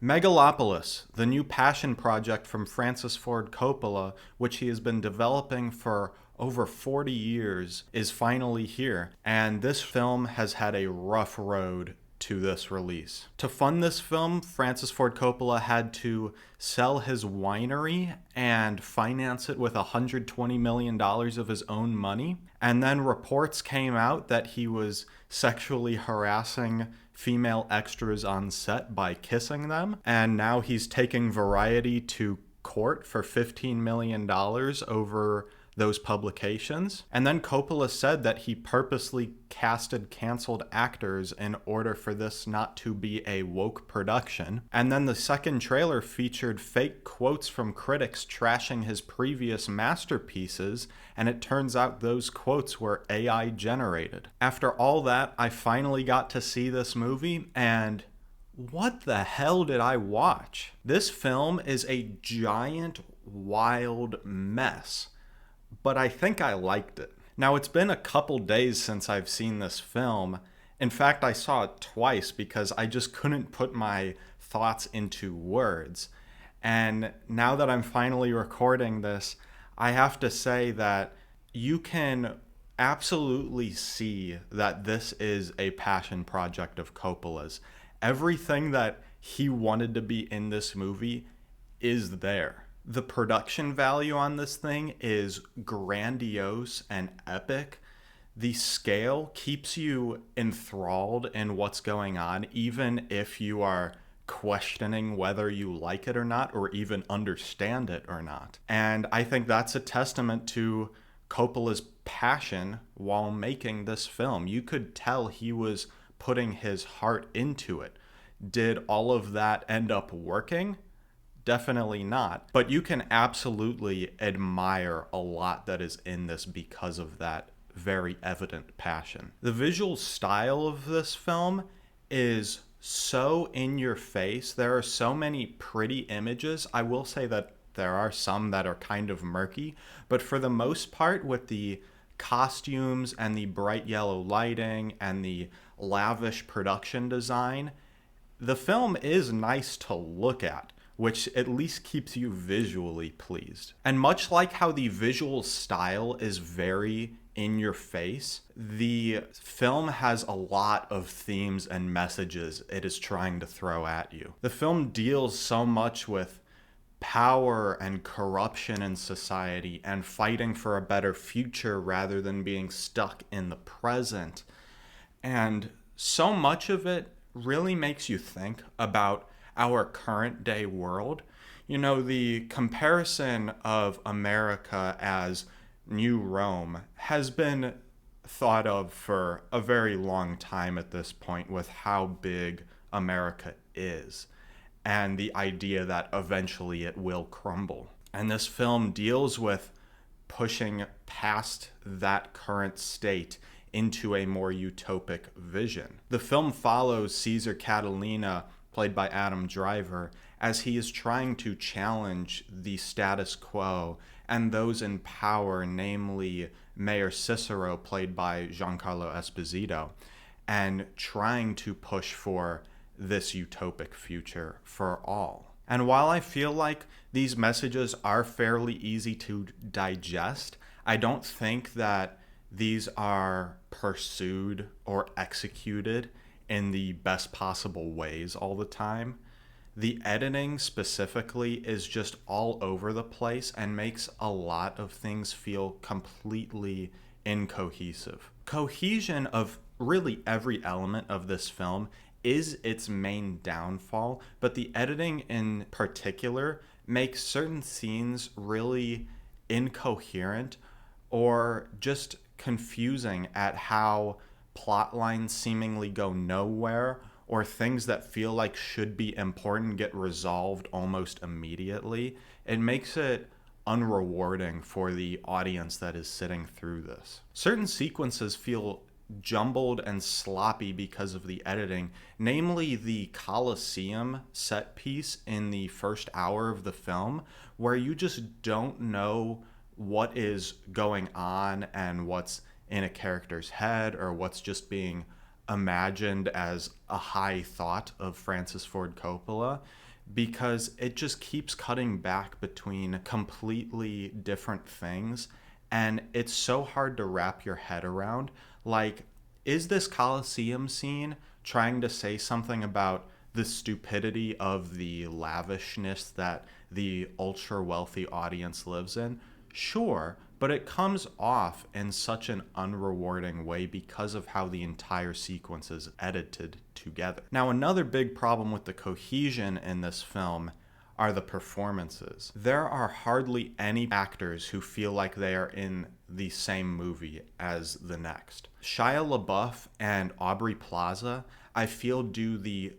Megalopolis, the new passion project from Francis Ford Coppola, which he has been developing for over 40 years, is finally here. And this film has had a rough road to this release. To fund this film, Francis Ford Coppola had to sell his winery and finance it with $120 million of his own money. And then reports came out that he was sexually harassing female extras on set by kissing them. And now he's taking Variety to court for $15 million over those publications. And then Coppola said that he purposely casted canceled actors in order for this not to be a woke production. And then the second trailer featured fake quotes from critics trashing his previous masterpieces, and it turns out those quotes were AI generated. After all that, I finally got to see this movie, and what the hell did I watch? This film is a giant, wild mess, but I think I liked it. Now, it's been a couple days since I've seen this film. In fact, I saw it twice because I just couldn't put my thoughts into words. And now that I'm finally recording this, I have to say that you can absolutely see that this is a passion project of Coppola's. Everything that he wanted to be in this movie is there. The production value on this thing is grandiose and epic. The scale keeps you enthralled in what's going on, even if you are questioning whether you like it or not, or even understand it or not. And I think that's a testament to Coppola's passion while making this film. You could tell he was putting his heart into it. Did all of that end up working? Definitely not. But you can absolutely admire a lot that is in this because of that very evident passion. The visual style of this film is so in your face. There are so many pretty images. I will say that there are some that are kind of murky, but for the most part, with the costumes and the bright yellow lighting and the lavish production design, the film is nice to look at, which at least keeps you visually pleased. And much like how the visual style is very in your face, the film has a lot of themes and messages it is trying to throw at you. The film deals so much with power and corruption in society and fighting for a better future rather than being stuck in the present. And so much of it really makes you think about our current day world. You know, the comparison of America as New Rome has been thought of for a very long time at this point, with how big America is and the idea that eventually it will crumble. And this film deals with pushing past that current state into a more utopic vision. The film follows Caesar Catalina, played by Adam Driver, as he is trying to challenge the status quo and those in power, namely Mayor Cicero, played by Giancarlo Esposito, and trying to push for this utopic future for all. And while I feel like these messages are fairly easy to digest, I don't think that these are pursued or executed in the best possible ways all the time. The editing specifically is just all over the place and makes a lot of things feel completely incohesive. Cohesion of really every element of this film is its main downfall, but the editing in particular makes certain scenes really incoherent or just confusing at how plot lines seemingly go nowhere, or things that feel like should be important get resolved almost immediately. It makes it unrewarding for the audience that is sitting through this. Certain sequences feel jumbled and sloppy because of the editing, namely the Colosseum set piece in the first hour of the film, where you just don't know what is going on and what's in a character's head or what's just being imagined as a high thought of Francis Ford Coppola. because it just keeps cutting back between completely different things, and it's so hard to wrap your head around. Like, is this Colosseum scene trying to say something about the stupidity of the lavishness that the ultra wealthy audience lives in? Sure, but it comes off in such an unrewarding way because of how the entire sequence is edited together. Now, another big problem with the cohesion in this film are the performances. There are hardly any actors who feel like they are in the same movie as the next. Shia LaBeouf and Aubrey Plaza, I feel, do the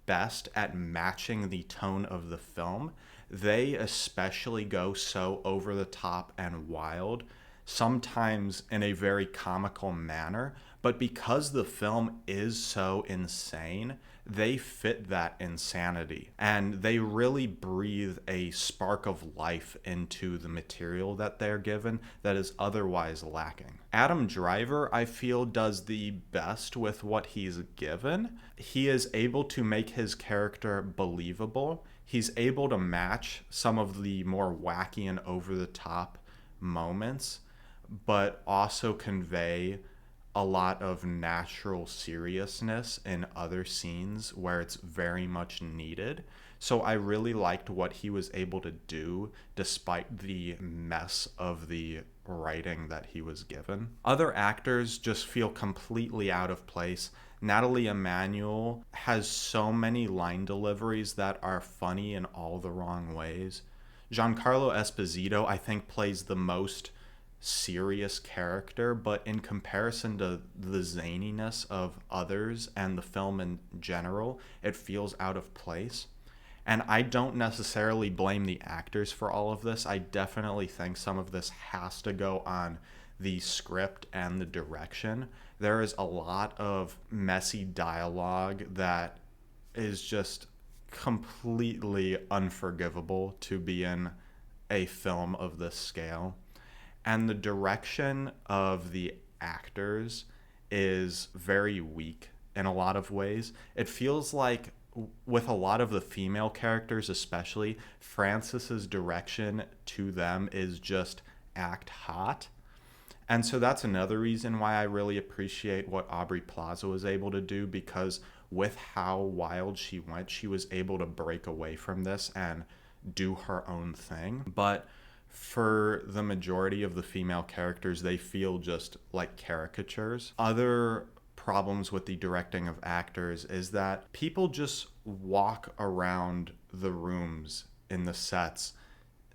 best at matching the tone of the film. They especially go so over the top and wild, sometimes in a very comical manner, but because the film is so insane, they fit that insanity, and they really breathe a spark of life into the material that they're given that is otherwise lacking. Adam Driver, I feel, does the best with what he's given. He is able to make his character believable. He's able to match some of the more wacky and over-the-top moments, but also convey a lot of natural seriousness in other scenes where it's very much needed. So I really liked what he was able to do despite the mess of the writing that he was given. Other actors just feel completely out of place. Natalie Emmanuel has so many line deliveries that are funny in all the wrong ways. Giancarlo Esposito, I think, plays the most serious character, but in comparison to the zaniness of others and the film in general, it feels out of place. And I don't necessarily blame the actors for all of this. I definitely think some of this has to go on the script and the direction. There is a lot of messy dialogue that is just completely unforgivable to be in a film of this scale. And the direction of the actors is very weak in a lot of ways. It feels like, with a lot of the female characters especially, Frances's direction to them is just act hot. And so that's another reason why I really appreciate what Aubrey Plaza was able to do, because with how wild she went, she was able to break away from this and do her own thing. But for the majority of the female characters, they feel just like caricatures. Other problems with the directing of actors is that people just walk around the rooms in the sets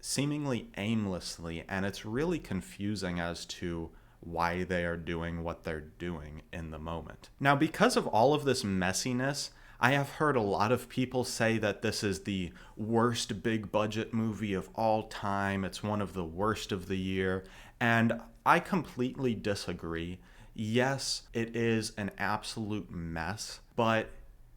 seemingly aimlessly, and it's really confusing as to why they are doing what they're doing in the moment. Now, because of all of this messiness, I have heard a lot of people say that this is the worst big budget movie of all time. It's one of the worst of the year. And I completely disagree. Yes, it is an absolute mess, but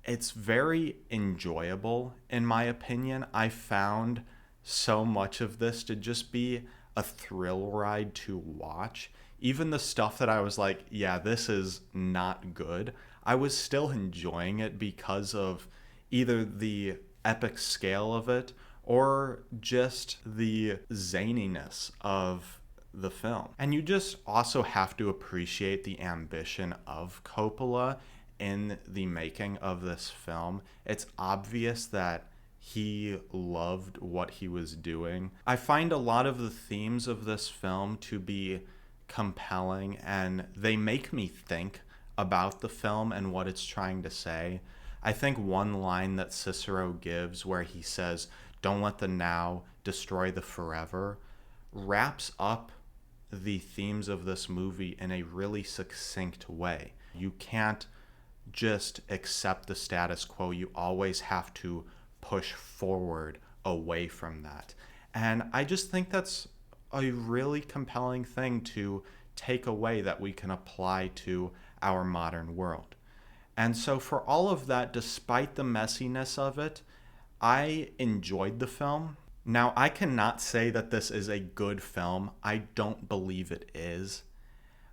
it's very enjoyable, in my opinion. I found so much of this to just be a thrill ride to watch. Even the stuff that I was like, yeah, this is not good, I was still enjoying it because of either the epic scale of it or just the zaniness of the film. And you just also have to appreciate the ambition of Coppola in the making of this film. It's obvious that he loved what he was doing. I find a lot of the themes of this film to be compelling, and they make me think about the film and what it's trying to say. I think one line that Cicero gives, where he says, "Don't let the now destroy the forever," wraps up the themes of this movie in a really succinct way. You can't just accept the status quo. You always have to push forward away from that. And I just think that's a really compelling thing to take away that we can apply to our modern world. And so for all of that, despite the messiness of it, I enjoyed the film. Now, I cannot say that this is a good film. I don't believe it is.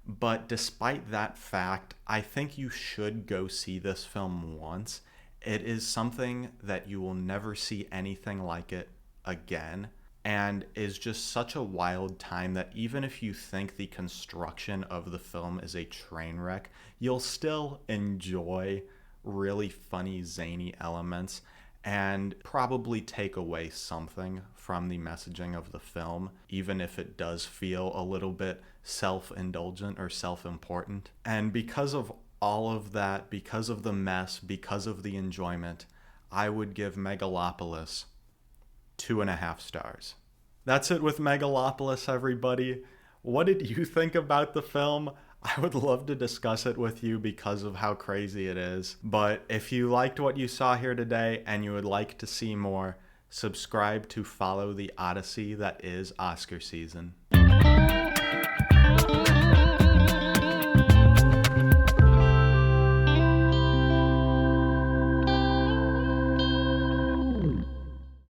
But despite that fact, I think you should go see this film once It is something that you will never see anything like it again, and is just such a wild time that even if you think the construction of the film is a train wreck, you'll still enjoy really funny, zany elements and probably take away something from the messaging of the film, even if it does feel a little bit self indulgent or self important. And because of all of that, because of the mess, because of the enjoyment, I would give Megalopolis 2.5 stars. That's it with Megalopolis, everybody. What did you think about the film? I would love to discuss it with you because of how crazy it is. But if you liked what you saw here today and you would like to see more, subscribe to follow the odyssey that is Oscar season.